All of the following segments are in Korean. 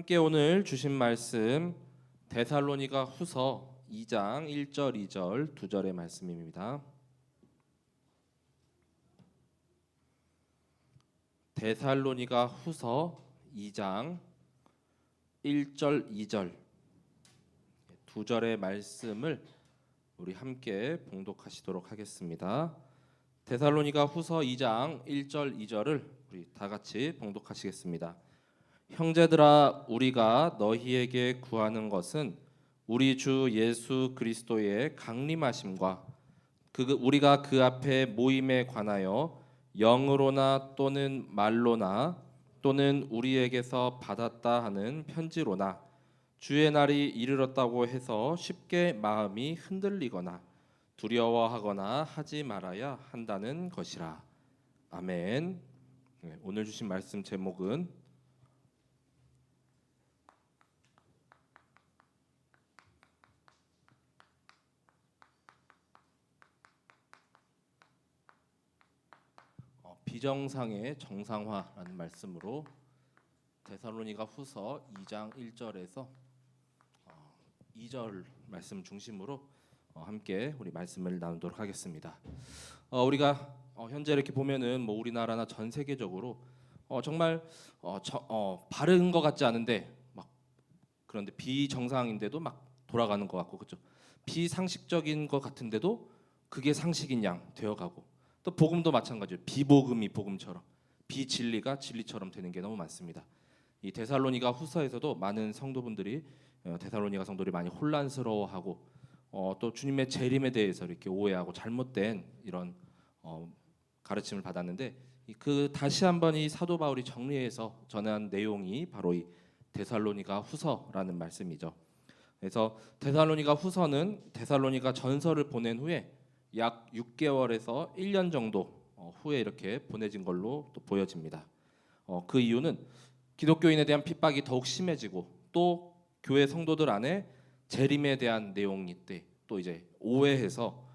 함께 오늘 주신 말씀 데살로니가 후서 2장 1절 2절 2절의 말씀입니다. 데살로니가 후서 2장 1절 2절 2절의 말씀을 우리 함께 봉독하시도록 하겠습니다. 데살로니가 후서 2장 1절 2절을 우리 다 같이 봉독하시겠습니다. 형제들아, 우리가 너희에게 구하는 것은 우리 주 예수 그리스도의 강림하심과 우리가 그 앞에 모임에 관하여 영으로나 또는 말로나 또는 우리에게서 받았다 하는 편지로나 주의 날이 이르렀다고 해서 쉽게 마음이 흔들리거나 두려워하거나 하지 말아야 한다는 것이라. 아멘. 오늘 주신 말씀 제목은 비정상의 정상화라는 말씀으로 데살로니가 후서 2장 1절에서 2절 말씀 중심으로 함께 우리 말씀을 나누도록 하겠습니다. 우리가 현재 이렇게 보면은 뭐 우리나라나 전 세계적으로 정말 바른 것 같지 않은데 막 그런데 비정상인데도 막 돌아가는 것 같고, 그렇죠? 비상식적인 것 같은데도 그게 상식인 양 되어가고, 또 복음도 마찬가지예요. 비복음이 복음처럼, 비진리가 진리처럼 되는 게 너무 많습니다. 이 데살로니가 후서에서도 많은 성도분들이 데살로니가 성도들이 많이 혼란스러워하고 또 주님의 재림에 대해서 이렇게 오해하고 잘못된 이런 가르침을 받았는데, 그 다시 한번 이 사도 바울이 정리해서 전한 내용이 바로 이 데살로니가 후서라는 말씀이죠. 그래서 데살로니가 후서는 데살로니가 전서를 보낸 후에 약 6개월에서 1년 정도 후에 이렇게 보내진 걸로 또 보여집니다. 그 이유는 기독교인에 대한 핍박이 더욱 심해지고, 또 교회 성도들 안에 재림에 대한 내용이 또 이제 오해해서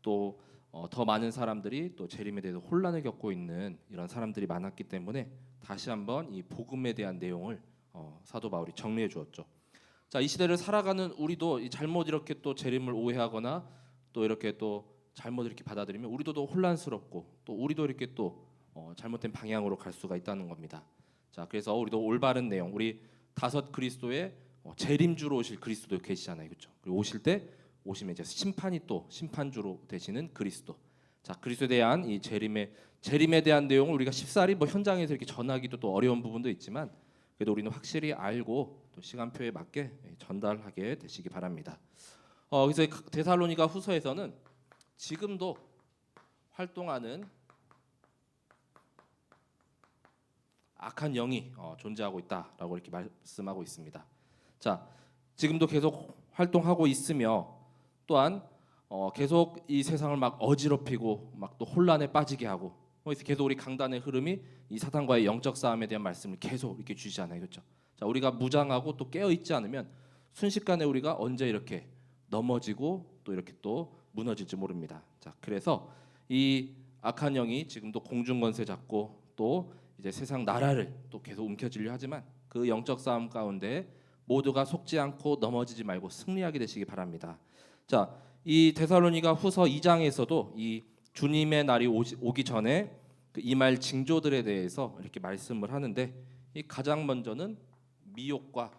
또 더 많은 사람들이 또 재림에 대해서 혼란을 겪고 있는 이런 사람들이 많았기 때문에 다시 한번 이 복음에 대한 내용을 사도 바울이 정리해 주었죠. 자, 이 시대를 살아가는 우리도 잘못 이렇게 또 재림을 오해하거나 또 이렇게 또 잘못 이렇게 받아들이면 우리도 또 혼란스럽고, 또 우리도 이렇게 또 잘못된 방향으로 갈 수가 있다는 겁니다. 자, 그래서 우리도 올바른 내용, 우리 다섯 그리스도의 재림주로 오실 그리스도 계시잖아요, 그렇죠? 그리고 오시면 이제 심판이 또 심판주로 되시는 그리스도. 자, 그리스도에 대한 이 재림에 대한 내용을 우리가 쉽사리 뭐 현장에서 이렇게 전하기도 또 어려운 부분도 있지만, 그래도 우리는 확실히 알고 또 시간표에 맞게 전달하게 되시기 바랍니다. 그래서 데살로니가 후서에서는 지금도 활동하는 악한 영이 존재하고 있다라고 이렇게 말씀하고 있습니다. 자, 지금도 계속 활동하고 있으며, 또한 계속 이 세상을 막 어지럽히고 막 또 혼란에 빠지게 하고, 그래서 계속 우리 강단의 흐름이 이 사탄과의 영적 싸움에 대한 말씀을 계속 이렇게 주시잖아요, 그렇죠? 자, 우리가 무장하고 또 깨어 있지 않으면 순식간에 우리가 언제 이렇게 넘어지고 또 이렇게 또 무너질지 모릅니다. 자, 그래서 이 악한 영이 지금도 공중 권세 잡고 또 이제 세상 나라를 또 계속 움켜쥐려 하지만, 그 영적 싸움 가운데 모두가 속지 않고 넘어지지 말고 승리하게 되시기 바랍니다. 자, 이 데살로니가 후서 2장에서도 이 주님의 날이 오기 전에 그 이 말 징조들에 대해서 이렇게 말씀을 하는데, 이 가장 먼저는 미혹과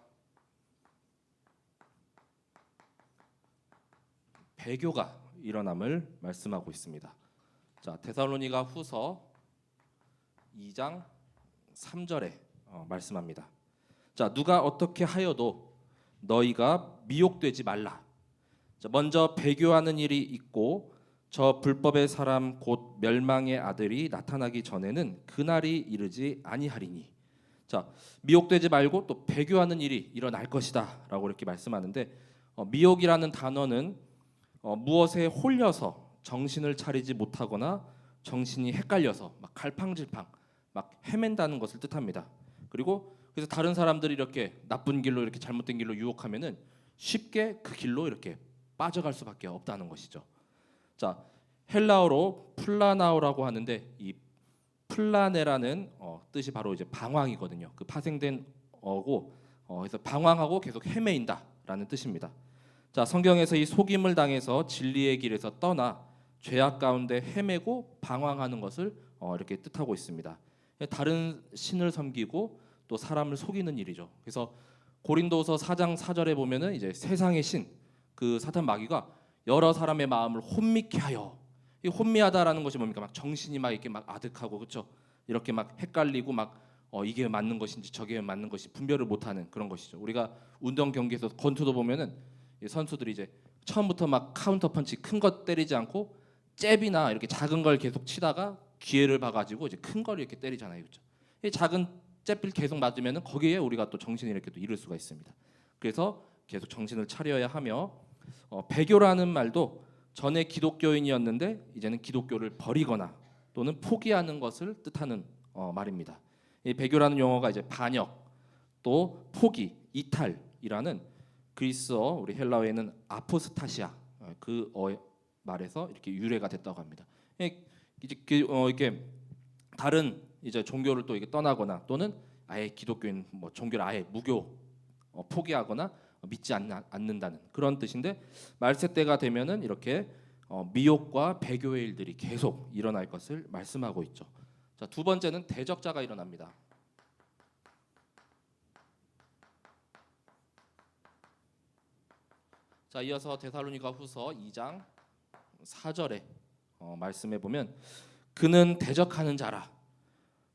배교가 일어남을 말씀하고 있습니다. 자, 데살로니가 후서 2장 3절에 말씀합니다. 자, 누가 어떻게 하여도 너희가 미혹되지 말라. 자, 먼저 배교하는 일이 있고 저 불법의 사람 곧 멸망의 아들이 나타나기 전에는 그날이 이르지 아니하리니. 자, 미혹되지 말고 또 배교하는 일이 일어날 것이다라고 이렇게 말씀하는데, 미혹이라는 단어는 무엇에 홀려서 정신을 차리지 못하거나 정신이 헷갈려서 막 갈팡질팡 막 헤맨다는 것을 뜻합니다. 그리고 그래서 다른 사람들이 이렇게 나쁜 길로, 이렇게 잘못된 길로 유혹하면은 쉽게 그 길로 이렇게 빠져갈 수밖에 없다는 것이죠. 자, 헬라어로 플라나오라고 하는데, 이 플라네라는 뜻이 바로 이제 방황이거든요. 그 파생된 어고 그래서 방황하고 계속 헤매인다라는 뜻입니다. 자, 성경에서 이 속임을 당해서 진리의 길에서 떠나 죄악 가운데 헤매고 방황하는 것을 이렇게 뜻하고 있습니다. 다른 신을 섬기고 또 사람을 속이는 일이죠. 그래서 고린도서 4장 4절에 보면은 이제 세상의 신, 그 사탄 마귀가 여러 사람의 마음을 혼미케 하여, 이 혼미하다라는 것이 뭡니까? 막 정신이 막 이렇게 막 아득하고, 그렇죠? 이렇게 막 헷갈리고 막 이게 맞는 것인지 저게 맞는 것이 분별을 못하는 그런 것이죠. 우리가 운동 경기에서 권투도 보면은 이 선수들이 이제 처음부터 막 카운터 펀치 큰 것 때리지 않고 잽이나 이렇게 작은 걸 계속 치다가 기회를 봐가지고 이제 큰 걸 이렇게 때리잖아요, 그렇죠? 이 작은 잽을 계속 맞으면은 거기에 우리가 또 정신을 이렇게 또 잃을 수가 있습니다. 그래서 계속 정신을 차려야 하며, 배교라는 말도 전에 기독교인이었는데 이제는 기독교를 버리거나 또는 포기하는 것을 뜻하는 말입니다. 이 배교라는 용어가 이제 반역, 또 포기, 이탈이라는 그리스어, 우리 헬라어에는 아포스타시아, 그 말에서 이렇게 유래가 됐다고 합니다. 이제 이렇게 다른 이제 종교를 또 이게 떠나거나 또는 아예 기독교인 뭐 종교를 아예 무교 포기하거나 믿지 않는다는 그런 뜻인데, 말세 때가 되면은 이렇게 미혹과 배교의 일들이 계속 일어날 것을 말씀하고 있죠. 자, 두 번째는 대적자가 일어납니다. 자, 이어서 데살로니가후서 2장 4절에 말씀해 보면, 그는 대적하는 자라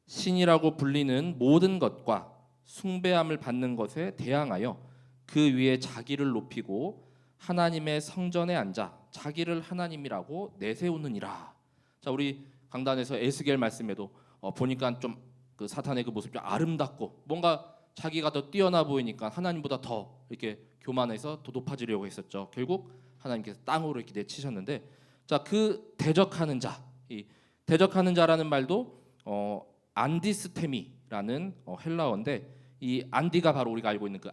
신이라고 불리는 모든 것과 숭배함을 받는 것에 대항하여 그 위에 자기를 높이고 하나님의 성전에 앉아 자기를 하나님이라고 내세우느니라. 자, 우리 강단에서 에스겔 말씀에도 보니까 좀 그 사탄의 그 모습이 좀 아름답고 뭔가 자기가 더 뛰어나 보이니까 하나님보다 더 이렇게 교만해서 더 높아지려고 했었죠. 결국 하나님께서 땅으로 이렇게 내치셨는데, 자, 그 대적하는 자, 이 대적하는 자라는 말도 안디스테미라는 헬라어인데, 이 안디가 바로 우리가 알고 있는 그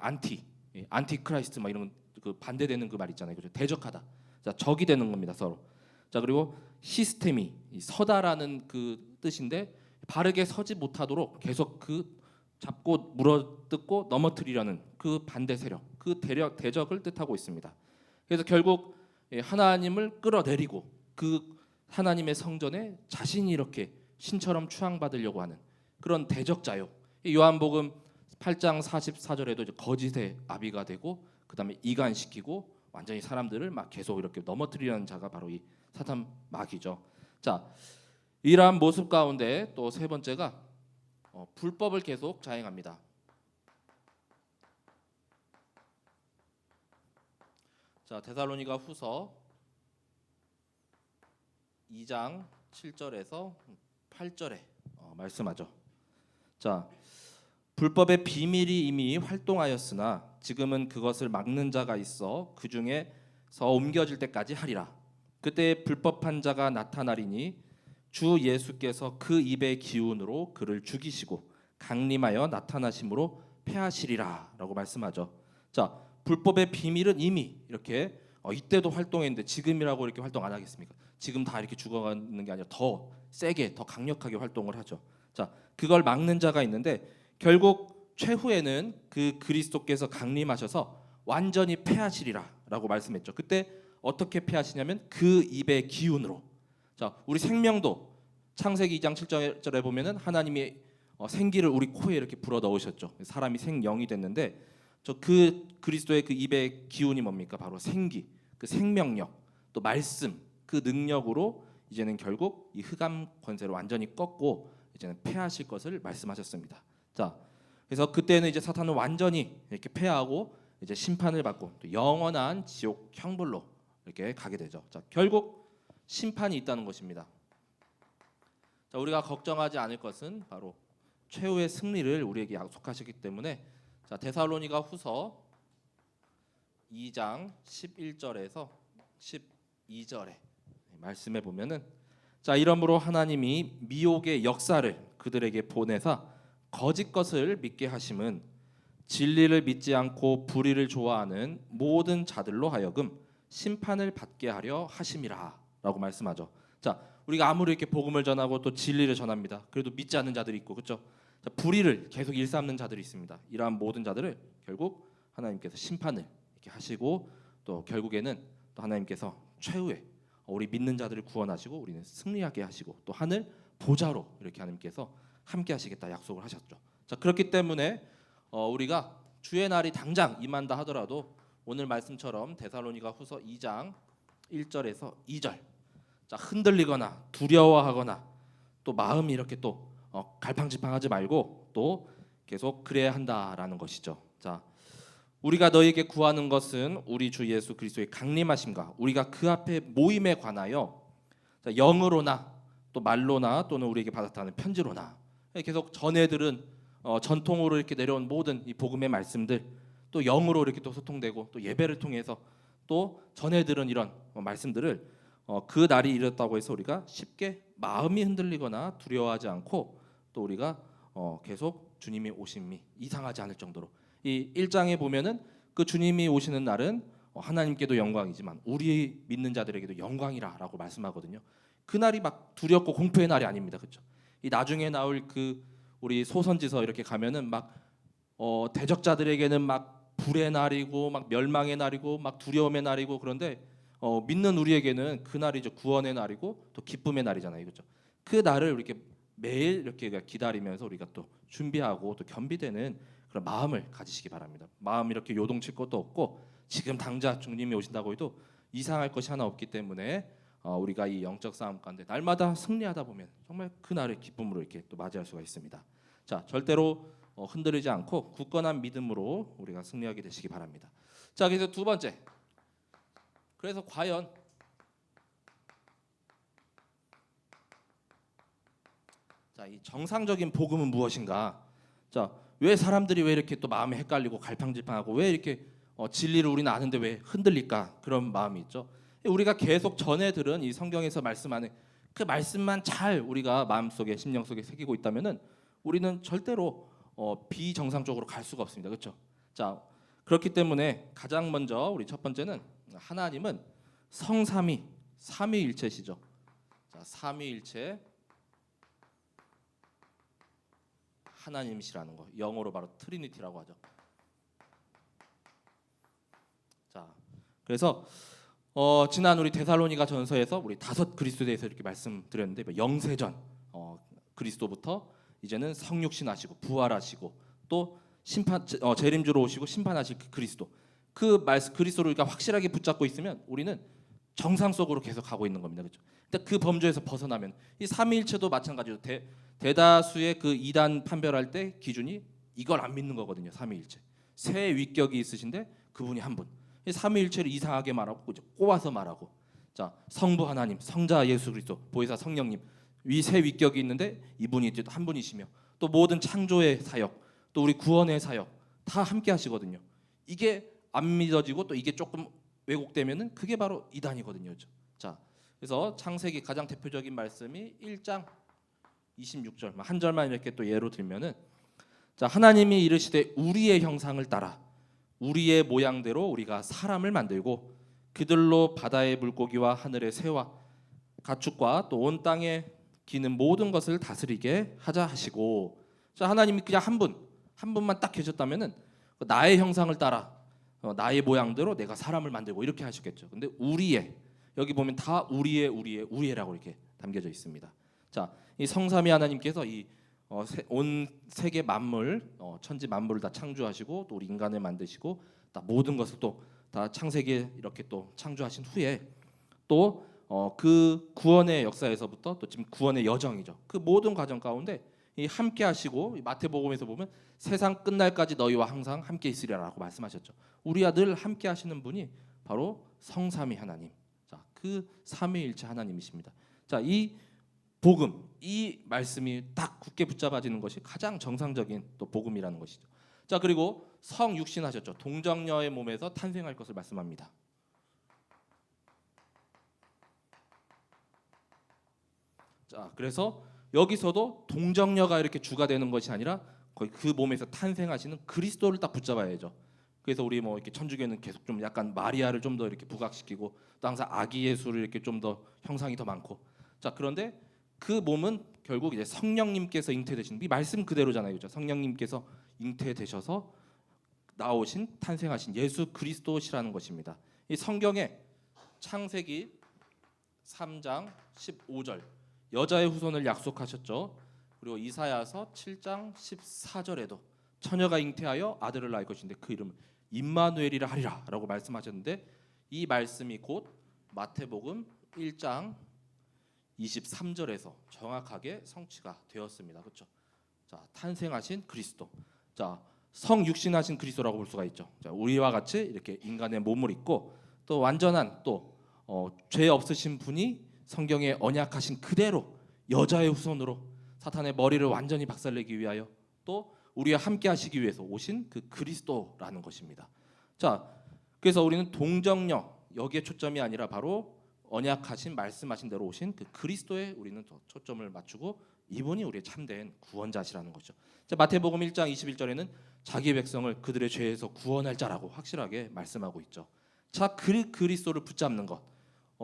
안티크라이스트 막 이런 그 반대되는 그 말 있잖아요, 그죠? 대적하다. 자, 적이 되는 겁니다, 서로. 자, 그리고 시스테미, 서다라는 그 뜻인데, 바르게 서지 못하도록 계속 그 잡고 물어뜯고 넘어뜨리려는 그 반대 세력, 그 대적을 뜻하고 있습니다. 그래서 결국 하나님을 끌어내리고 그 하나님의 성전에 자신이 이렇게 신처럼 추앙받으려고 하는 그런 대적자요. 요한복음 8장 44절에도 이제 거짓의 아비가 되고, 그다음에 이간시키고 완전히 사람들을 막 계속 이렇게 넘어뜨리려는 자가 바로 이 사탄 마귀죠. 자, 이러한 모습 가운데 또 세 번째가 불법을 계속 자행합니다. 자, 데살로니가 후서 2장 7절에서 8절에 말씀하죠. 자, 불법의 비밀이 이미 활동하였으나 지금은 그것을 막는 자가 있어 그 중에서 옮겨질 때까지 하리라. 그때 불법한 자가 나타나리니 주 예수께서 그 입의 기운으로 그를 죽이시고 강림하여 나타나심으로 패하시리라라고 말씀하죠. 자, 불법의 비밀은 이미 이렇게 이때도 활동했는데 지금이라고 이렇게 활동 안 하겠습니까? 지금 다 이렇게 죽어가는 게 아니라 더 세게, 더 강력하게 활동을 하죠. 자, 그걸 막는 자가 있는데 결국 최후에는 그 그리스도께서 강림하셔서 완전히 패하시리라라고 말씀했죠. 그때 어떻게 패하시냐면 그 입의 기운으로. 자, 우리 생명도 창세기 2장 7절에 보면은 하나님이 생기를 우리 코에 이렇게 불어 넣으셨죠. 사람이 생명이 됐는데, 저 그 그리스도의 그 입의 기운이 뭡니까? 바로 생기, 그 생명력, 또 말씀, 그 능력으로 이제는 결국 이 흑암 권세를 완전히 꺾고 이제는 패하실 것을 말씀하셨습니다. 자, 그래서 그때는 이제 사탄은 완전히 이렇게 패하고 이제 심판을 받고 또 영원한 지옥 형벌로 이렇게 가게 되죠. 자, 결국 심판이 있다는 것입니다. 자, 우리가 걱정하지 않을 것은 바로 최후의 승리를 우리에게 약속하셨기 때문에, 자, 데살로니가 후서 2장 11절에서 12절에 말씀해 보면은, 자, 이러므로 하나님이 미혹의 역사를 그들에게 보내사 거짓 것을 믿게 하심은 진리를 믿지 않고 불의를 좋아하는 모든 자들로 하여금 심판을 받게 하려 하심이라라고 말씀하죠. 자, 우리가 아무리 이렇게 복음을 전하고 또 진리를 전합니다. 그래도 믿지 않는 자들이 있고, 그렇죠? 자, 불의를 계속 일삼는 자들이 있습니다. 이러한 모든 자들을 결국 하나님께서 심판을 이렇게 하시고 또 결국에는 또 하나님께서 최후에 우리 믿는 자들을 구원하시고 우리는 승리하게 하시고 또 하늘 보좌로 이렇게 하나님께서 함께 하시겠다 약속을 하셨죠. 자, 그렇기 때문에 우리가 주의 날이 당장 임한다 하더라도 오늘 말씀처럼 데살로니가후서 2장 1절에서 2절 자, 흔들리거나 두려워하거나 또 마음이 이렇게 또 갈팡질팡하지 말고 또 계속 그래야 한다라는 것이죠. 자, 우리가 너에게 구하는 것은 우리 주 예수 그리스도의 강림하심과 우리가 그 앞에 모임에 관하여 자, 영으로나 또 말로나 또는 우리에게 받았다는 편지로나 계속 전해들은 전통으로 이렇게 내려온 모든 이 복음의 말씀들 또 영으로 이렇게 또 소통되고 또 예배를 통해서 또 전해들은 이런 말씀들을 그 날이 이르렀다고 해서 우리가 쉽게 마음이 흔들리거나 두려워하지 않고 또 우리가 계속 주님이 오심이 이상하지 않을 정도로 이 1장에 보면은 그 주님이 오시는 날은 하나님께도 영광이지만 우리 믿는 자들에게도 영광이라라고 말씀하거든요. 그 날이 막 두렵고 공포의 날이 아닙니다. 그렇죠? 이 나중에 나올 그 우리 소선지서 이렇게 가면은 막 대적자들에게는 막 불의 날이고 막 멸망의 날이고 막 두려움의 날이고 그런데 믿는 우리에게는 그 날이 이제 구원의 날이고 또 기쁨의 날이잖아요. 그렇죠? 그 날을 이렇게 매일 이렇게 기다리면서 우리가 또 준비하고 또 겸비되는 그런 마음을 가지시기 바랍니다. 마음 이렇게 요동칠 것도 없고 지금 당장 주님이 오신다고 해도 이상할 것이 하나 없기 때문에 우리가 이 영적 싸움 가운데 날마다 승리하다 보면 정말 그 날을 기쁨으로 이렇게 또 맞이할 수가 있습니다. 자, 절대로 흔들리지 않고 굳건한 믿음으로 우리가 승리하게 되시기 바랍니다. 자, 그래서 두 번째. 그래서 과연 자, 이 정상적인 복음은 무엇인가? 자, 왜 사람들이 왜 이렇게 또 마음이 헷갈리고 갈팡질팡하고 왜 이렇게 진리를 우리는 아는데 왜 흔들릴까? 그런 마음이 있죠. 우리가 계속 전에 들은 이 성경에서 말씀하는 그 말씀만 잘 우리가 마음속에 심령 속에 새기고 있다면은 우리는 절대로 비정상적으로 갈 수가 없습니다. 그렇죠? 자, 그렇기 때문에 가장 먼저 우리 첫 번째는 하나님은 성삼위 삼위일체시죠. 자, 삼위일체 하나님이시라는 거. 영어로 바로 트리니티라고 하죠. 자, 그래서 지난 우리 데살로니가 전서에서 우리 5 그리스도에 대해서 이렇게 말씀드렸는데 영세전 그리스도부터 이제는 성육신하시고 부활하시고 또 심판 재림주로 오시고 심판하실 그 그리스도 그 말씀 그리스도를 우리가 확실하게 붙잡고 있으면 우리는 정상 속으로 계속 가고 있는 겁니다. 그렇죠? 근데 그 범주에서 벗어나면 이 삼위일체도 마찬가지로 대다수의 그 이단 판별할 때 기준이 이걸 안 믿는 거거든요. 삼위일체 세 위격이 있으신데 그분이 한 분. 이 삼위일체를 이상하게 말하고 꼬아서 말하고 자 성부 하나님, 성자 예수 그리스도, 보혜사 성령님 위 세 위격이 있는데 이분이 한 분이시며 또 모든 창조의 사역, 또 우리 구원의 사역 다 함께 하시거든요. 이게 안 믿어지고 또 이게 조금 왜곡되면은 그게 바로 이단이거든요. 자, 그래서 창세기 가장 대표적인 말씀이 1장 26절 한 절만 이렇게 또 예로 들면은 자 하나님이 이르시되 우리의 형상을 따라 우리의 모양대로 우리가 사람을 만들고 그들로 바다의 물고기와 하늘의 새와 가축과 또 온 땅에 기는 모든 것을 다스리게 하자 하시고 자 하나님이 그냥 한 분만 딱 계셨다면은 나의 형상을 따라 나의 모양대로 내가 사람을 만들고 이렇게 하셨겠죠. 근데 우리의 여기 보면 다 우리의라고 이렇게 담겨져 있습니다. 자, 이 성삼위 하나님께서 온 세계 만물, 천지 만물을 다 창조하시고 또 우리 인간을 만드시고 다 모든 것을 또 다 창세기에 이렇게 또 창조하신 후에 또 그 구원의 역사에서부터 또 지금 구원의 여정이죠. 그 모든 과정 가운데 이 함께 하시고 마태복음에서 보면 세상 끝날까지 너희와 항상 함께 있으리라라고 말씀하셨죠. 우리와 늘 함께 하시는 분이 바로 성삼위 하나님. 자, 그 삼위일체 하나님이십니다. 자, 이 복음, 이 말씀이 딱 굳게 붙잡아지는 것이 가장 정상적인 또 복음이라는 것이죠. 자, 그리고 성육신하셨죠. 동정녀의 몸에서 탄생할 것을 말씀합니다. 자, 그래서 여기서도 동정녀가 이렇게 주가 되는 것이 아니라 거의 그 몸에서 탄생하시는 그리스도를 딱 붙잡아야죠. 그래서 우리 뭐 이렇게 천주교는 계속 좀 약간 마리아를 좀 더 이렇게 부각시키고 또 항상 아기 예수를 이렇게 좀 더 형상이 더 많고 자 그런데 그 몸은 결국 이제 성령님께서 잉태되신 이 말씀 그대로잖아요, 그렇죠? 성령님께서 잉태되셔서 나오신 탄생하신 예수 그리스도시라는 것입니다. 이 성경에 창세기 3장 15절 여자의 후손을 약속하셨죠. 그리고 이사야서 7장 14절에도 처녀가 잉태하여 아들을 낳을 것인데 그 이름을 임마누엘이라 하리라라고 말씀하셨는데 이 말씀이 곧 마태복음 1장 23절에서 정확하게 성취가 되었습니다. 그렇죠? 자, 탄생하신 그리스도. 자, 성육신하신 그리스도라고 볼 수가 있죠. 자, 우리와 같이 이렇게 인간의 몸을 입고 또 완전한 또 죄 없으신 분이 성경에 언약하신 그대로 여자의 후손으로 사탄의 머리를 완전히 박살내기 위하여 또 우리와 함께 하시기 위해서 오신 그 그리스도라는 것입니다. 자, 그래서 우리는 동정녀 여기에 초점이 아니라 바로 언약하신 말씀하신 대로 오신 그 그리스도에 우리는 더 초점을 맞추고 이분이 우리의 참된 구원자시라는 거죠. 자, 마태복음 1장 21절에는 자기 백성을 그들의 죄에서 구원할 자라고 확실하게 말씀하고 있죠. 자, 그리스도를 붙잡는 것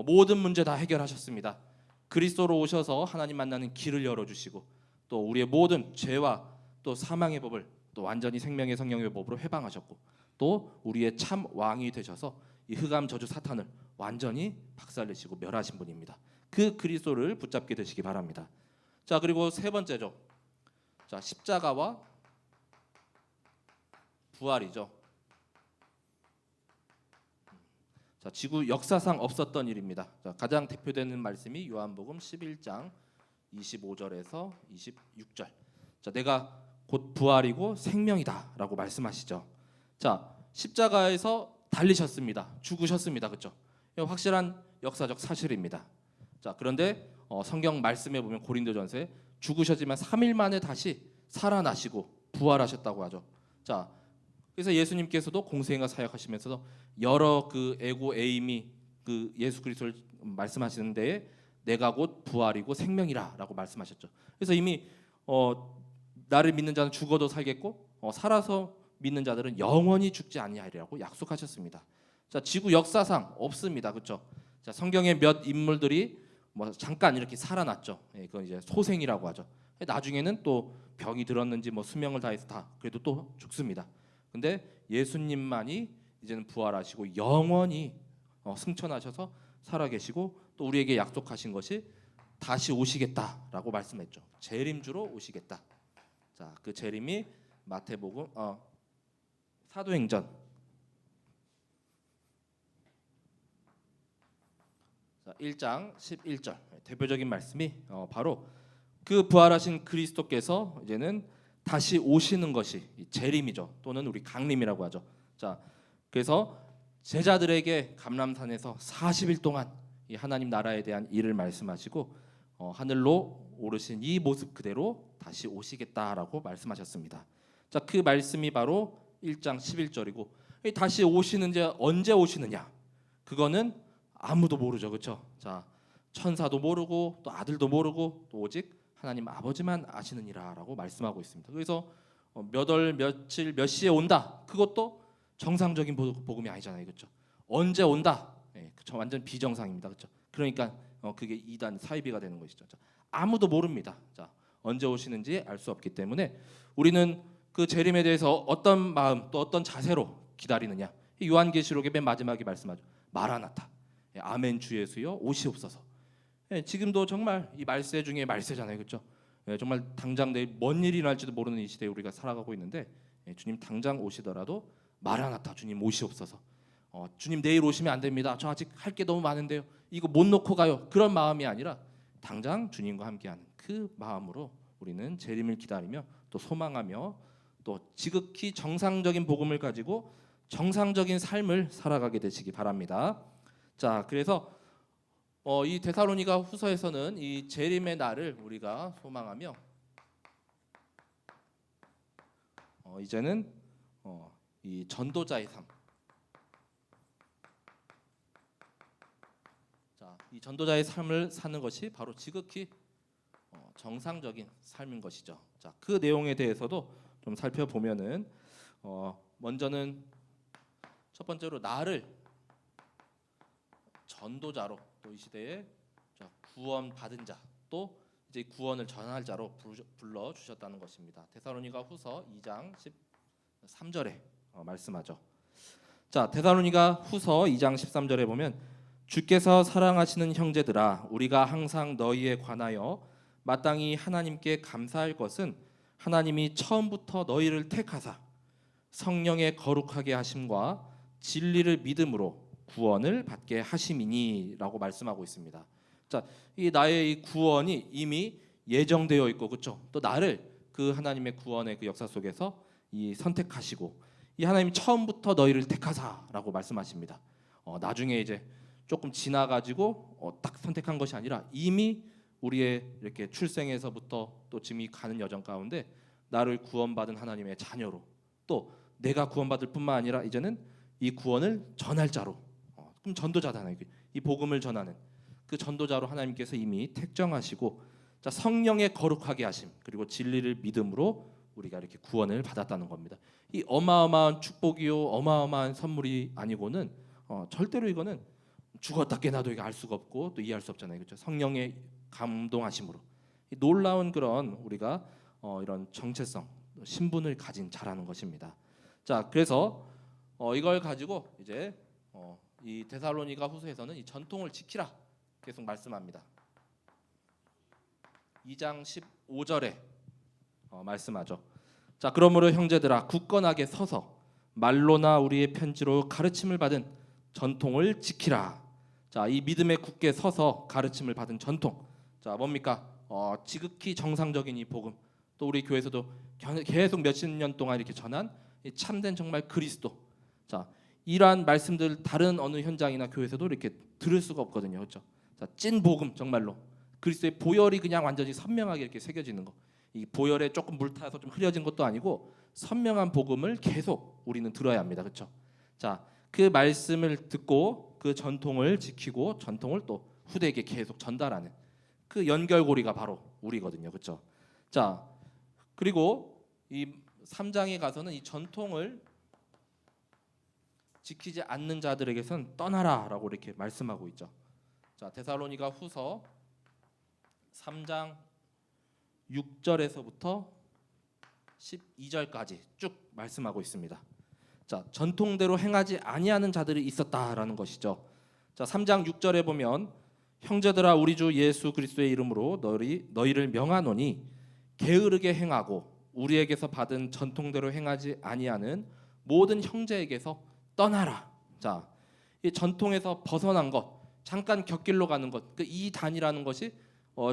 모든 문제 다 해결하셨습니다. 그리스도로 오셔서 하나님 만나는 길을 열어주시고 또 우리의 모든 죄와 또 사망의 법을 또 완전히 생명의 성령의 법으로 해방하셨고 또 우리의 참 왕이 되셔서 이 흑암 저주 사탄을 완전히 박살내시고 멸하신 분입니다. 그 그리스도를 붙잡게 되시기 바랍니다. 자, 그리고 세 번째죠. 자, 십자가와 부활이죠. 자, 지구 역사상 없었던 일입니다. 자, 가장 대표되는 말씀이 요한복음 11장 25절에서 26절. 자, 내가 곧 부활이고 생명이다라고 말씀하시죠. 자, 십자가에서 달리셨습니다. 죽으셨습니다. 그렇죠? 확실한 역사적 사실입니다. 자, 그런데 성경 말씀에 보면 고린도전서에 죽으셨지만 3일 만에 다시 살아나시고 부활하셨다고 하죠. 자, 그래서 예수님께서도 공생애가 사역하시면서도 여러 그 에고 에임이 그 예수 그리스도를 말씀하시는 데에 내가 곧 부활이고 생명이라라고 말씀하셨죠. 그래서 이미 나를 믿는 자는 죽어도 살겠고 살아서 믿는 자들은 영원히 죽지 아니하리라고 약속하셨습니다. 자, 지구 역사상 없습니다. 그렇죠? 자, 성경의 몇 인물들이 뭐 잠깐 이렇게 살아났죠. 예, 그건 이제 소생이라고 하죠. 나중에는 또 병이 들었는지 뭐 수명을 다해서 다 그래도 또 죽습니다. 근데 예수님만이 이제는 부활하시고 영원히 승천하셔서 살아계시고 또 우리에게 약속하신 것이 다시 오시겠다라고 말씀했죠. 재림주로 오시겠다. 자, 그 재림이 마태복음 사도행전 1장 11절 대표적인 말씀이 바로 그 부활하신 그리스도께서 이제는 다시 오시는 것이 재림이죠. 또는 우리 강림이라고 하죠. 자, 그래서 제자들에게 감람산에서 40일 동안 이 하나님 나라에 대한 일을 말씀하시고 하늘로 오르신 이 모습 그대로 다시 오시겠다라고 말씀하셨습니다. 자, 그 말씀이 바로 1장 11절이고 다시 오시는지 언제 오시느냐 그거는 아무도 모르죠. 그렇죠? 자, 천사도 모르고 또 아들도 모르고 또 오직 하나님 아버지만 아시느니라라고 말씀하고 있습니다. 그래서 몇 월 며칠 몇 시에 온다 그것도 정상적인 복음이 아니잖아요. 그렇죠? 언제 온다 완전 비정상입니다. 그렇죠? 그러니까 그게 이단 사이비가 되는 것이죠. 자, 아무도 모릅니다. 자, 언제 오시는지 알 수 없기 때문에 우리는 그 재림에 대해서 어떤 마음 또 어떤 자세로 기다리느냐. 요한계시록의 맨 마지막에 말씀하죠. 마라나타. 아멘 주 예수여 오시옵소서. 지금도 정말 이 말세 중에 말세잖아요. 그렇죠? 정말 당장 내일 뭔 일이 날지도 모르는 이 시대에 우리가 살아가고 있는데 주님 당장 오시더라도 마라나타 주님 오시옵소서. 주님 내일 오시면 안 됩니다. 저 아직 할 게 너무 많은데요. 이거 못 놓고 가요. 그런 마음이 아니라 당장 주님과 함께하는 그 마음으로 우리는 재림을 기다리며 또 소망하며 또 지극히 정상적인 복음을 가지고 정상적인 삶을 살아가게 되시기 바랍니다. 자, 그래서 이 데살로니가 후서에서는 이 재림의 날을 우리가 소망하며 이제는 이 전도자의 삶. 자, 이 전도자의 삶을 사는 것이 바로 지극히 정상적인 삶인 것이죠. 자, 그 내용에 대해서도 좀 살펴보면은 먼저는 첫 번째로 나를 전도자로 또 이 시대에 구원 받은 자 또 이제 구원을 전할 자로 불러 주셨다는 것입니다. 데살로니가 후서 2장 13절에 말씀하죠. 자, 데살로니가 후서 2장 13절에 보면 주께서 사랑하시는 형제들아 우리가 항상 너희에 관하여 마땅히 하나님께 감사할 것은 하나님이 처음부터 너희를 택하사 성령의 거룩하게 하심과 진리를 믿음으로 구원을 받게 하심이니라고 말씀하고 있습니다. 자, 이 나의 이 구원이 이미 예정되어 있고 그렇죠. 또 나를 그 하나님의 구원의 그 역사 속에서 이 선택하시고 이 하나님이 처음부터 너희를 택하사라고 말씀하십니다. 나중에 이제 조금 지나가지고 딱 선택한 것이 아니라 이미 우리의 이렇게 출생에서부터 또 지금 이 가는 여정 가운데 나를 구원받은 하나님의 자녀로 또 내가 구원받을 뿐만 아니라 이제는 이 구원을 전할 자로 그럼 전도자잖아요. 이 복음을 전하는 그 전도자로 하나님께서 이미 택정하시고 자, 성령의 거룩하게 하심 그리고 진리를 믿음으로 우리가 이렇게 구원을 받았다는 겁니다. 이 어마어마한 축복이요 어마어마한 선물이 아니고는 절대로 이거는 죽었다 깨나도 이게 알 수가 없고 또 이해할 수 없잖아요. 그렇죠? 성령의 감동하심으로 이 놀라운 그런 우리가 이런 정체성 신분을 가진 자라는 것입니다. 자, 그래서 이걸 가지고 이제 이 데살로니가 후서에서는 이 전통을 지키라 계속 말씀합니다. 2장 15절에 말씀하죠. 자, 그러므로 형제들아 굳건하게 서서 말로나 우리의 편지로 가르침을 받은 전통을 지키라. 자, 이 믿음에 굳게 서서 가르침을 받은 전통. 자, 뭡니까? 지극히 정상적인 이 복음. 또 우리 교회에서도 계속 몇십 년 동안 이렇게 전한 이 참된 정말 그리스도. 자, 이러한 말씀들 다른 어느 현장이나 교회에서도 이렇게 들을 수가 없거든요. 그렇죠? 자, 찐 복음 정말로 그리스도의 보혈이 그냥 완전히 선명하게 이렇게 새겨지는 거. 이 보혈에 조금 물 타서 좀 흐려진 것도 아니고 선명한 복음을 계속 우리는 들어야 합니다. 그렇죠? 자, 그 말씀을 듣고 그 전통을 지키고 전통을 또 후대에게 계속 전달하는 그 연결고리가 바로 우리거든요. 그렇죠? 자, 그리고 이 3장에 가서는 이 전통을 지키지 않는 자들에게선 떠나라라고 이렇게 말씀하고 있죠. 자, 데살로니가 후서 3장 6절에서부터 12절까지 쭉 말씀하고 있습니다. 자, 전통대로 행하지 아니하는 자들이 있었다라는 것이죠. 자, 3장 6절에 보면 형제들아 우리 주 예수 그리스도의 이름으로 너희를 명하노니 게으르게 행하고 우리에게서 받은 전통대로 행하지 아니하는 모든 형제에게서 떠나라. 자, 이 전통에서 벗어난 것, 잠깐 곁길로 가는 것, 그 이단이라는 것이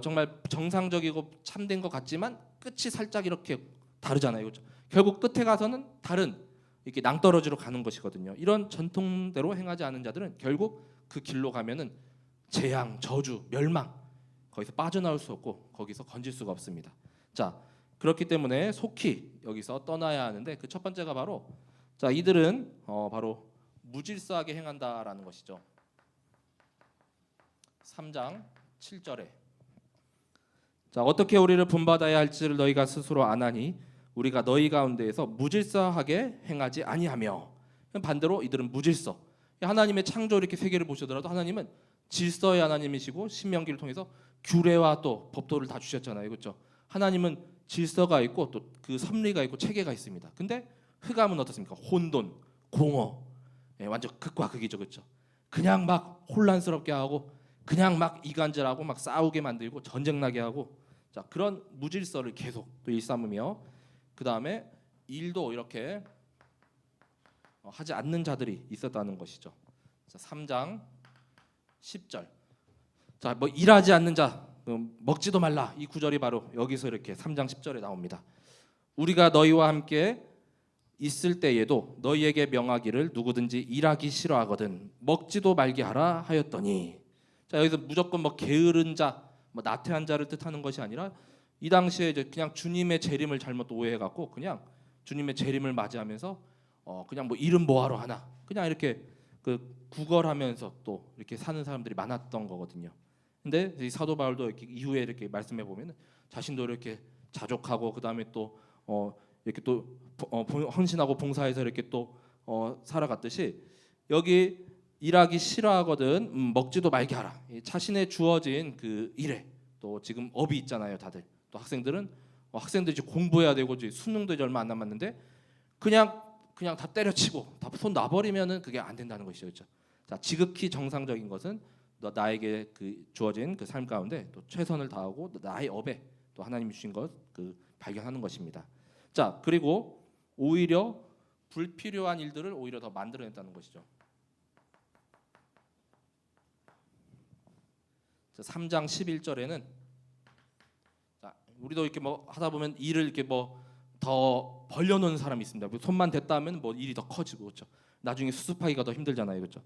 정말 정상적이고 참된 것 같지만 끝이 살짝 이렇게 다르잖아요. 그렇죠? 결국 끝에 가서는 다른 이렇게 낭떠러지로 가는 것이거든요. 이런 전통대로 행하지 않은 자들은 결국 그 길로 가면은 재앙, 저주, 멸망 거기서 빠져나올 수 없고 거기서 건질 수가 없습니다. 자, 그렇기 때문에 속히 여기서 떠나야 하는데 그 첫 번째가 바로 자, 이들은 바로 무질서하게 행한다라는 것이죠. 3장 7절에 자, 어떻게 우리를 본받아야 할지를 너희가 스스로 아나니 우리가 너희 가운데에서 무질서하게 행하지 아니하며 반대로 이들은 무질서 하나님의 창조 이렇게 세계를 보시더라도 하나님은 질서의 하나님이시고 신명기를 통해서 규례와 또 법도를 다 주셨잖아요. 그렇죠? 하나님은 질서가 있고 또 그 섭리가 있고 체계가 있습니다. 근데 흑암은 어떻습니까? 혼돈, 공허 완전 극과 극이죠. 그렇죠? 그냥 막 혼란스럽게 하고 그냥 막 이간질하고 막 싸우게 만들고 전쟁 나게 하고 자, 그런 무질서를 계속 또 일삼으며 그 다음에 일도 이렇게 하지 않는 자들이 있었다는 것이죠. 자, 3장 10절. 자, 뭐 일하지 않는 자 먹지도 말라. 이 구절이 바로 여기서 이렇게 3장 10절에 나옵니다. 우리가 너희와 함께 있을 때에도 너희에게 명하기를 누구든지 일하기 싫어하거든 먹지도 말게 하라 하였더니 자, 여기서 무조건 뭐 게으른 자 뭐 나태한 자를 뜻하는 것이 아니라 이 당시에 이제 그냥 주님의 재림을 잘못 오해해 갖고 그냥 주님의 재림을 맞이하면서 그냥 뭐 일은 뭐하러 하나 그냥 이렇게 그 구걸하면서 또 이렇게 사는 사람들이 많았던 거거든요. 근데 이 사도 바울도 이렇게 이후에 이렇게 말씀해 보면 자신도 이렇게 자족하고 그 다음에 또 이렇게 또 헌신하고 봉사해서 이렇게 또 살아갔듯이 여기 일하기 싫어하거든 먹지도 말게 하라. 자신의 주어진 그 일에 또 지금 업이 있잖아요. 다들 또 학생들은 학생들이 이제 공부해야 되고 이제 수능도 이제 얼마 안 남았는데 그냥 그냥 다 때려치고 다 손 놔버리면은 그게 안 된다는 것이죠. 그렇죠? 자, 지극히 정상적인 것은 나에게 그 주어진 그 삶 가운데 또 최선을 다하고 나의 업에 또 하나님이 주신 것 그 발견하는 것입니다. 자, 그리고 오히려 불필요한 일들을 오히려 더 만들어냈다는 것이죠. 자, 3장 11절에는 자, 우리도 이렇게 뭐 하다 보면 일을 이렇게 뭐 더 벌려놓는 사람이 있습니다. 손만 댔다 하면 뭐 일이 더 커지고 그렇죠. 나중에 수습하기가 더 힘들잖아요, 그렇죠.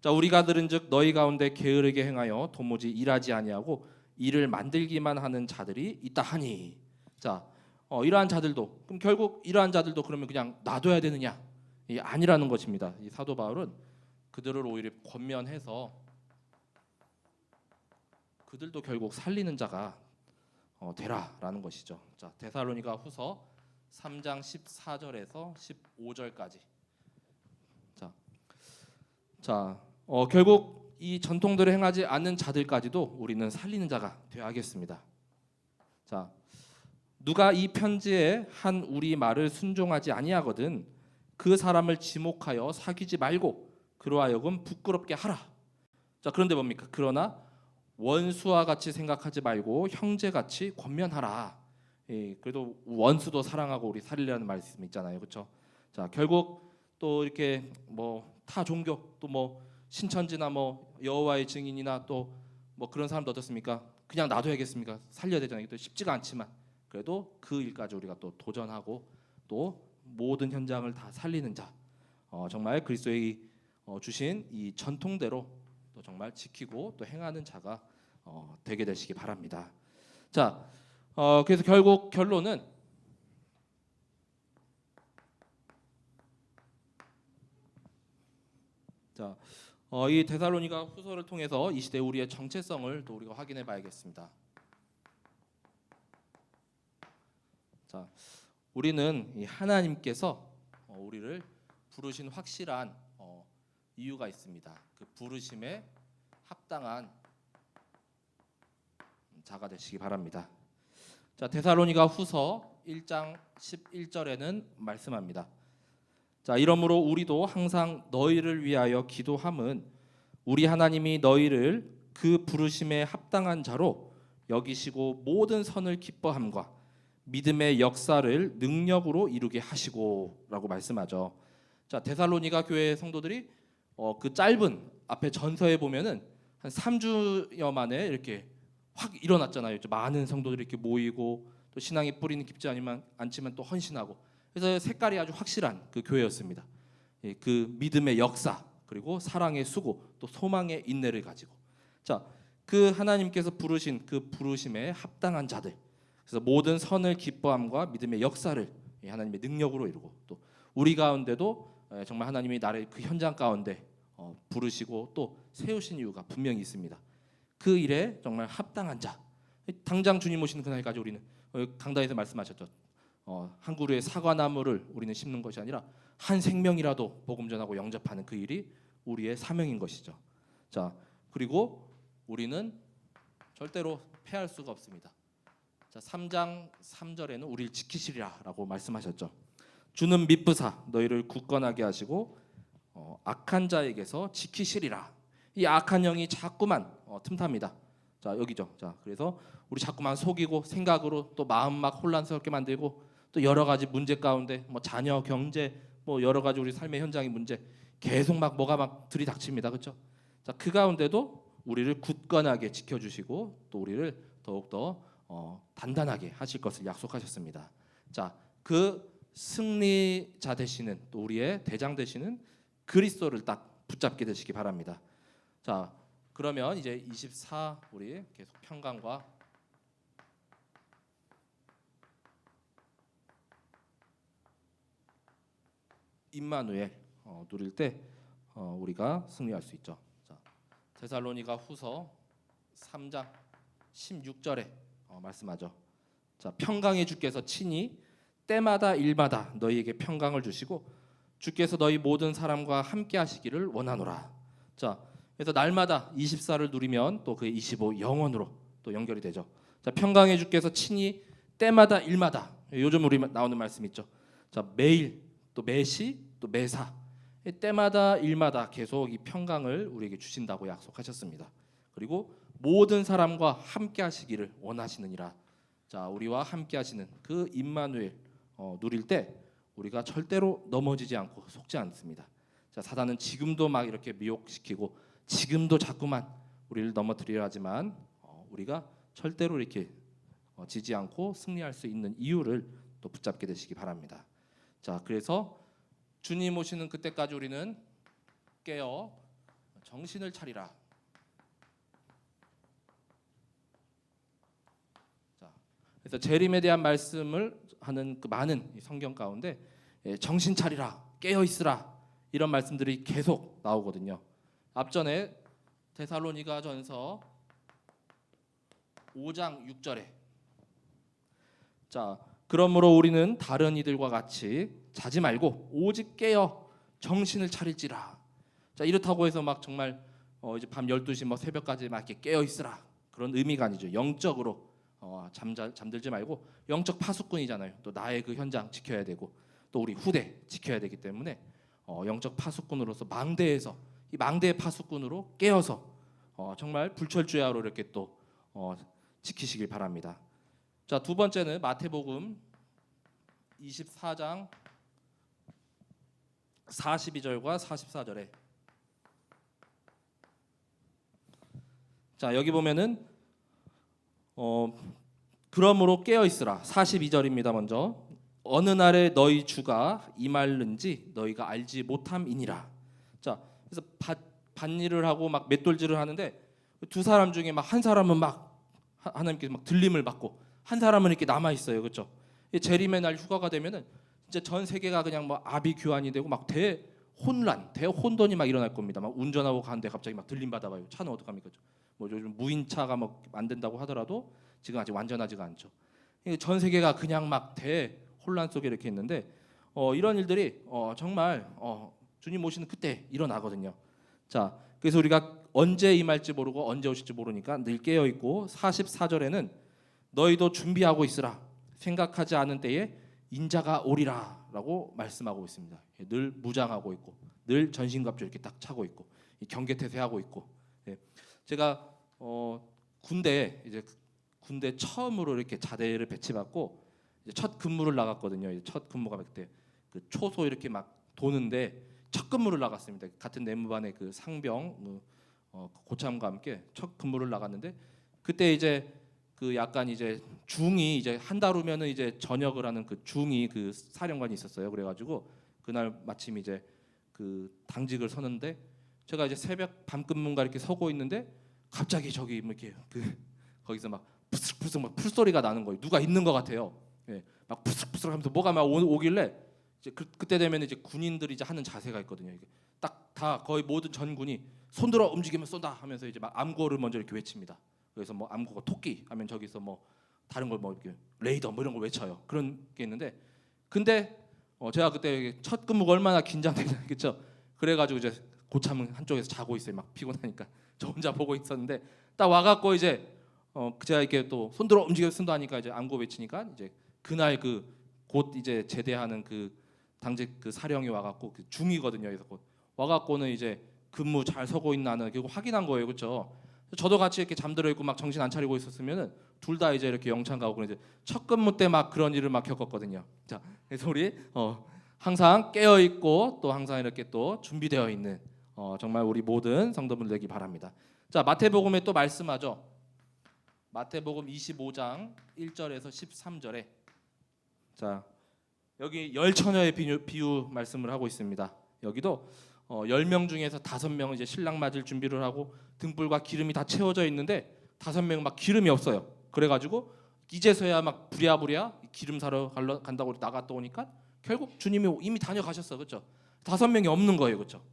자, 우리가 들은즉 너희 가운데 게으르게 행하여 도무지 일하지 아니하고 일을 만들기만 하는 자들이 있다 하니. 자, 이러한 자들도 그럼 결국 이러한 자들도 그러면 그냥 놔둬야 되느냐? 이 아니라는 것입니다. 이 사도 바울은 그들을 오히려 권면해서 그들도 결국 살리는 자가 되라라는 것이죠. 자, 데살로니가 후서 3장 14절에서 15절까지. 자, 결국 이 전통들을 행하지 않는 자들까지도 우리는 살리는 자가 되어야 하겠습니다. 자, 누가 이 편지에 한 우리 말을 순종하지 아니하거든 그 사람을 지목하여 사귀지 말고 그로 하여금 부끄럽게 하라. 자, 그런데 뭡니까? 그러나 원수와 같이 생각하지 말고 형제같이 권면하라. 그래도 원수도 사랑하고 우리 살리라는 말씀 있잖아요, 그렇죠? 자, 결국 또 이렇게 뭐 타 종교 또 뭐 신천지나 뭐 여호와의 증인이나 또 뭐 그런 사람도 어떻습니까? 그냥 놔둬야겠습니까? 살려야 되잖아요. 또 쉽지가 않지만 그래도 그 일까지 우리가 또 도전하고 또 모든 현장을 다 살리는 자, 정말 그리스도의 주신 이 전통대로 또 정말 지키고 또 행하는 자가 되게 되시기 바랍니다. 자, 그래서 결국 결론은 자, 이 데살로니가 후서를 통해서 이 시대 우리의 정체성을 또 우리가 확인해 봐야겠습니다. 자, 우리는 이 하나님께서 우리를 부르신 확실한 이유가 있습니다. 그 부르심에 합당한 자가 되시기 바랍니다. 자, 데살로니가 후서 1장 11절에는 말씀합니다. 자, 이러므로 우리도 항상 너희를 위하여 기도함은 우리 하나님이 너희를 그 부르심에 합당한 자로 여기시고 모든 선을 기뻐함과 믿음의 역사를 능력으로 이루게 하시고라고 말씀하죠. 자, 데살로니가 교회 성도들이 그 짧은 앞에 전서에 보면은 한 3주여 만에 이렇게 확 일어났잖아요. 많은 성도들이 이렇게 모이고 또 신앙의 뿌리는 깊지 않지만 또 헌신하고 그래서 색깔이 아주 확실한 그 교회였습니다. 그 믿음의 역사 그리고 사랑의 수고 또 소망의 인내를 가지고 자, 그 하나님께서 부르신 그 부르심에 합당한 자들 그래서 모든 선을 기뻐함과 믿음의 역사를 하나님의 능력으로 이루고 또 우리 가운데도 정말 하나님이 나를 그 현장 가운데 부르시고 또 세우신 이유가 분명히 있습니다. 그 일에 정말 합당한 자 당장 주님 오시는 그날까지 우리는 강단에서 말씀하셨죠. 한 그루의 사과나무를 우리는 심는 것이 아니라 한 생명이라도 복음 전하고 영접하는 그 일이 우리의 사명인 것이죠. 자, 그리고 우리는 절대로 패할 수가 없습니다. 자, 3장 3절에는 우리를 지키시리라라고 말씀하셨죠. 주는 미쁘사 너희를 굳건하게 하시고 악한 자에게서 지키시리라. 이 악한 영이 자꾸만 틈탑니다. 자, 여기죠. 자, 그래서 우리 자꾸만 속이고 생각으로 또 마음 막 혼란스럽게 만들고 또 여러 가지 문제 가운데 뭐 자녀, 경제, 뭐 여러 가지 우리 삶의 현장의 문제 계속 막 뭐가 막 들이닥칩니다. 그렇죠? 자, 그 가운데도 우리를 굳건하게 지켜주시고 또 우리를 더욱더 단단하게 하실 것을 약속하셨습니다. 자, 그 승리자 되시는 또 우리의 대장 되시는 그리스도를 딱 붙잡게 되시기 바랍니다. 자, 그러면 이제 24 우리 계속 평강과 임마누엘 누릴 때 우리가 승리할 수 있죠. 자, 데살로니가 후서 3장 16절에 말씀하죠. 자, 평강의 주께서 친히 때마다 일마다 너희에게 평강을 주시고 주께서 너희 모든 사람과 함께 하시기를 원하노라. 자, 그래서 날마다 24를 누리면 또 그 25 영원으로 또 연결이 되죠. 자, 평강의 주께서 친히 때마다 일마다 요즘 우리 나오는 말씀 있죠. 자, 매일 또 매시 또 매사 때마다 일마다 계속 이 평강을 우리에게 주신다고 약속하셨습니다. 그리고 모든 사람과 함께 하시기를 원하시느니라. 자, 우리와 함께 하시는 그 임마누엘 누릴 때 우리가 절대로 넘어지지 않고 속지 않습니다. 자, 사단은 지금도 막 이렇게 미혹시키고 지금도 자꾸만 우리를 넘어뜨리려 하지만 우리가 절대로 이렇게 지지 않고 승리할 수 있는 이유를 또 붙잡게 되시기 바랍니다. 자, 그래서 주님 오시는 그때까지 우리는 깨어 정신을 차리라. 자, 그래서 재림에 대한 말씀을 하는 그 많은 성경 가운데 정신 차리라, 깨어 있으라 이런 말씀들이 계속 나오거든요. 앞전에 데살로니가전서 5장 6절에 자, 그러므로 우리는 다른 이들과 같이 자지 말고 오직 깨어 정신을 차릴지라. 자, 이렇다고 해서 막 정말 이제 밤 12시 뭐 새벽까지 막 이렇게 깨어 있으라 그런 의미가 아니죠. 영적으로 잠들지 말고 영적 파수꾼이잖아요. 또 나의 그 현장 지켜야 되고 또 우리 후대 지켜야 되기 때문에 영적 파수꾼으로서 망대에서 이 망대의 파수꾼으로 깨어서 정말 불철주야로 이렇게 또 지키시길 바랍니다. 자, 두 번째는 마태복음 24장 42절과 44절에 자, 여기 보면은 그러므로 깨어 있으라. 42절입니다. 먼저 어느 날에 너희 주가 임할는지 너희가 알지 못함이니라. 자, 그래서 밭일을 하고 막 맷돌질을 하는데 두 사람 중에 막 한 사람은 막 하나님께 막 들림을 받고 한 사람은 이렇게 남아 있어요. 그렇죠? 재림의 날 휴가가 되면은 진짜 전 세계가 그냥 뭐 아비규환이 되고 막 대혼란, 대혼돈이 막 일어날 겁니다. 막 운전하고 가는데 갑자기 막 들림 받아봐요. 차는 어떡합니까? 뭐 요즘 무인차가 뭐 안 된다고 하더라도 지금 아직 완전하지가 않죠. 전 세계가 그냥 막 대혼란 속에 이렇게 있는데 이런 일들이 정말 주님 오시는 그때 일어나거든요. 자, 그래서 우리가 언제 임할지 모르고 언제 오실지 모르니까 늘 깨어 있고 44절에는 너희도 준비하고 있으라. 생각하지 않은 때에 인자가 오리라라고 말씀하고 있습니다. 늘 무장하고 있고 늘 전신갑주 이렇게 딱 차고 있고 경계태세하고 있고. 제가 군대 처음으로 이렇게 자대를 배치받고 이제 첫 근무를 나갔거든요. 첫 근무가 그때 그 초소 이렇게 막 도는데 첫 근무를 나갔습니다. 같은 내무반의 그 상병 고참과 함께 첫 근무를 나갔는데 그때 이제 그 약간 이제 중이 이제 한 달 후면은 이제 전역을 하는 그 중이 그 사령관이 있었어요. 그래가지고 그날 마침 이제 그 당직을 서는데 제가 이제 새벽 밤 근무인가 이렇게 서고 있는데 갑자기 저기 뭐 이렇게 거기서 막 푸스럭푸스럭 막 풀소리가 나는 거예요. 누가 있는 것 같아요. 막 푸스럭푸스럭하면서 뭐가 막 오길래 이제 그때 되면 이제 군인들이 이제 하는 자세가 있거든요. 이게 딱 다 거의 모든 전군이 손들어 움직이면 쏜다 하면서 이제 막 암고를 먼저 이렇게 외칩니다. 그래서 뭐 암고가 토끼 하면 저기서 뭐 다른 걸 뭐 이렇게 레이더 뭐 이런 걸 외쳐요. 그런 게 있는데 근데 제가 그때 첫 근무가 얼마나 긴장되겠죠. 그래가지고 이제 고참은 한쪽에서 자고 있어요. 막 피곤하니까 저 혼자 보고 있었는데 딱 와갖고 이제 제가 이렇게 또 손들어 움직여 쓴다 하니까 이제 암고 외치니까 이제 그날 그 곧 이제 제대하는 그 당직 그 사령이 와갖고 그 중이거든요. 그래서 곧 와갖고는 이제 근무 잘 서고 있나는 결국 확인한 거예요. 그렇죠? 저도 같이 이렇게 잠들어 있고 막 정신 안 차리고 있었으면은 둘 다 이제 이렇게 영창 가고 그래서 첫 근무 때 막 그런 일을 막 겪었거든요. 자, 그래서 우리 항상 깨어 있고 또 항상 이렇게 또 준비되어 있는 정말 우리 모든 성도분 되기 바랍니다. 자, 마태복음에 또 말씀하죠. 마태복음 25장 1절에서 13절에 자, 여기 열 처녀의 비유 말씀을 하고 있습니다. 여기도 10명 중에서 5명은 이제 신랑 맞을 준비를 하고 등불과 기름이 다 채워져 있는데 5명은 막 기름이 없어요. 그래가지고 이제서야 막 부랴부랴 기름 사러 간다고 나갔다 오니까 결국 주님이 이미 다녀가셨어. 그렇죠? 5명이 없는 거예요. 그렇죠?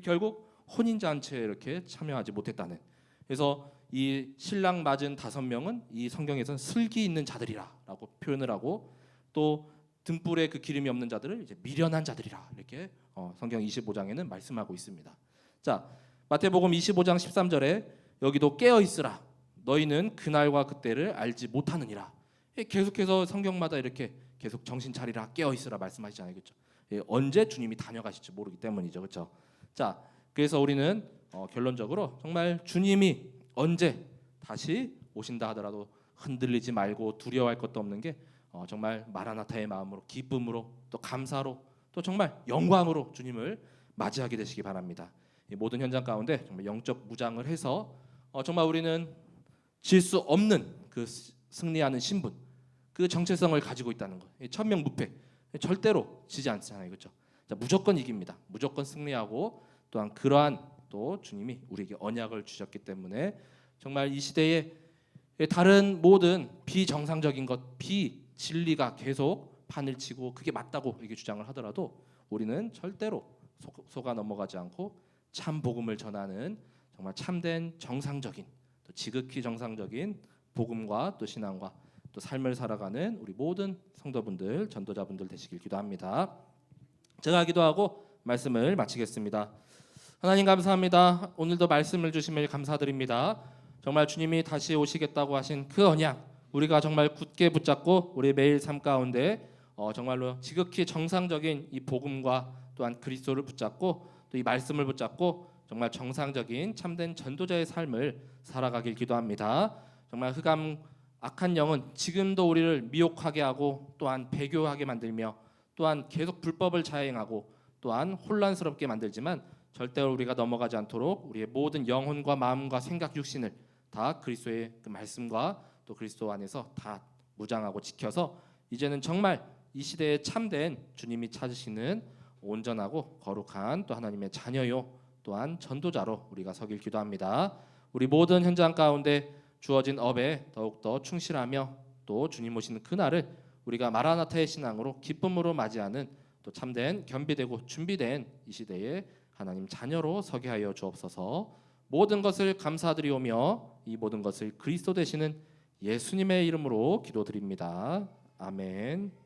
결국 혼인잔치에 이렇게 참여하지 못했다는. 그래서 이 신랑 맞은 5명은 이 성경에서는 슬기 있는 자들이라라고 표현을 하고 또 등불에 그 기름이 없는 자들을 이제 미련한 자들이라 이렇게 성경 25장에는 말씀하고 있습니다. 자, 마태복음 25장 13절에 여기도 깨어 있으라. 너희는 그날과 그때를 알지 못하느니라. 계속해서 성경마다 이렇게 계속 정신 차리라 깨어 있으라 말씀하시잖아요. 그렇죠? 언제 주님이 다녀가실지 모르기 때문이죠. 그렇죠? 자, 그래서 우리는 결론적으로 정말 주님이 언제 다시 오신다 하더라도 흔들리지 말고 두려워할 것도 없는 게 정말 마라나타의 마음으로, 기쁨으로, 또 감사로, 또 정말 영광으로 주님을 맞이하게 되시기 바랍니다. 이 모든 현장 가운데 정말 영적 무장을 해서 정말 우리는 질 수 없는 그 승리하는 신분, 그 정체성을 가지고 있다는 거. 천명무패, 절대로 지지 않잖아요, 그렇죠? 자, 무조건 이깁니다. 무조건 승리하고, 또한 그러한 또 주님이 우리에게 언약을 주셨기 때문에 정말 이 시대에 다른 모든 비정상적인 것, 비진리가 계속 판을 치고 그게 맞다고 이렇게 주장을 하더라도 우리는 절대로 속아 넘어가지 않고 참 복음을 전하는 정말 참된 정상적인, 또 지극히 정상적인 복음과 또 신앙과 또 삶을 살아가는 우리 모든 성도분들, 전도자분들 되시길 기도합니다. 제가 기도하고 말씀을 마치겠습니다. 하나님 감사합니다. 오늘도 말씀을 주심을 감사드립니다. 정말 주님이 다시 오시겠다고 하신 그 언약, 우리가 정말 굳게 붙잡고 우리 매일 삶 가운데 정말로 지극히 정상적인 이 복음과 또한 그리스도를 붙잡고 또 이 말씀을 붙잡고 정말 정상적인 참된 전도자의 삶을 살아가길 기도합니다. 정말 흑암 악한 영은 지금도 우리를 미혹하게 하고 또한 배교하게 만들며 또한 계속 불법을 자행하고 또한 혼란스럽게 만들지만 절대로 우리가 넘어가지 않도록 우리의 모든 영혼과 마음과 생각, 육신을 다 그리스도의 그 말씀과 또 그리스도 안에서 다 무장하고 지켜서 이제는 정말 이 시대에 참된 주님이 찾으시는 온전하고 거룩한 또 하나님의 자녀요 또한 전도자로 우리가 서길 기도합니다. 우리 모든 현장 가운데 주어진 업에 더욱더 충실하며 또 주님 오시는 그날을 우리가 마라나타의 신앙으로 기쁨으로 맞이하는 또 참된 겸비되고 준비된 이 시대에 하나님 자녀로 서게 하여 주옵소서. 모든 것을 감사드리오며 이 모든 것을 그리스도 되시는 예수님의 이름으로 기도드립니다. 아멘.